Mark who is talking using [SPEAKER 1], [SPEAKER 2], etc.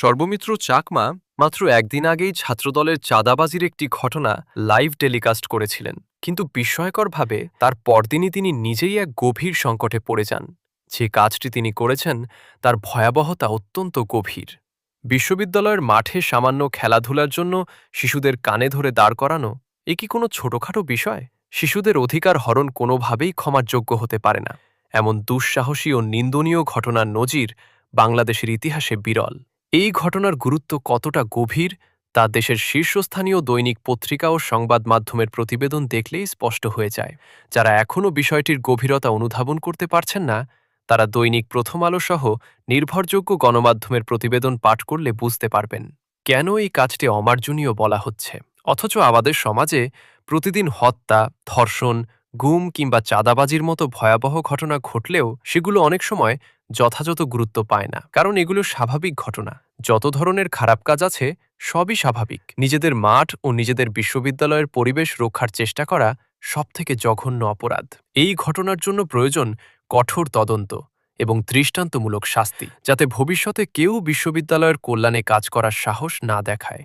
[SPEAKER 1] সর্বমিত্র চাকমা মাত্র একদিন আগেই ছাত্রদলের চাঁদাবাজির একটি ঘটনা লাইভ টেলিকাস্ট করেছিলেন, কিন্তু বিস্ময়করভাবে তার পরদিনই তিনি নিজেই এক গভীর সংকটে পড়ে যান। যে কাজটি তিনি করেছেন তার ভয়াবহতা অত্যন্ত গভীর। বিশ্ববিদ্যালয়ের মাঠে সামান্য খেলাধুলার জন্য শিশুদের কানে ধরে দাঁড় করানো এ কি কোনো ছোটখাটো বিষয়? শিশুদের অধিকার হরণ কোনোভাবেই ক্ষমার যোগ্য হতে পারে না। এমন দুঃসাহসী ও নিন্দনীয় ঘটনার নজির বাংলাদেশের ইতিহাসে বিরল। এই ঘটনার গুরুত্ব কতটা গভীর তা দেশের শীর্ষস্থানীয় দৈনিক পত্রিকা ও সংবাদ মাধ্যমের প্রতিবেদন দেখলেই স্পষ্ট হয়ে যায়। যারা এখনও বিষয়টির গভীরতা অনুধাবন করতে পারছেন না, তারা দৈনিক প্রথম আলো সহ নির্ভরযোগ্য গণমাধ্যমের প্রতিবেদন পাঠ করলে বুঝতে পারবেন কেন এই কাজটি অমার্জনীয় বলা হচ্ছে। অথচ আমাদের সমাজে প্রতিদিন হত্যা, ধর্ষণ, গুম কিংবা চাঁদাবাজির মতো ভয়াবহ ঘটনা ঘটলেও সেগুলো অনেক সময় যথাযথ গুরুত্ব পায় না, কারণ এগুলো স্বাভাবিক ঘটনা। যত ধরনের খারাপ কাজ আছে সবই স্বাভাবিক। নিজেদের মাঠ ও নিজেদের বিশ্ববিদ্যালয়ের পরিবেশ রক্ষার চেষ্টা করা সবথেকে জঘন্য অপরাধ। এই ঘটনার জন্য প্রয়োজন কঠোর তদন্ত এবং দৃষ্টান্তমূলক শাস্তি, যাতে ভবিষ্যতে কেউ বিশ্ববিদ্যালয়ের কল্যাণে কাজ করার সাহস না দেখায়।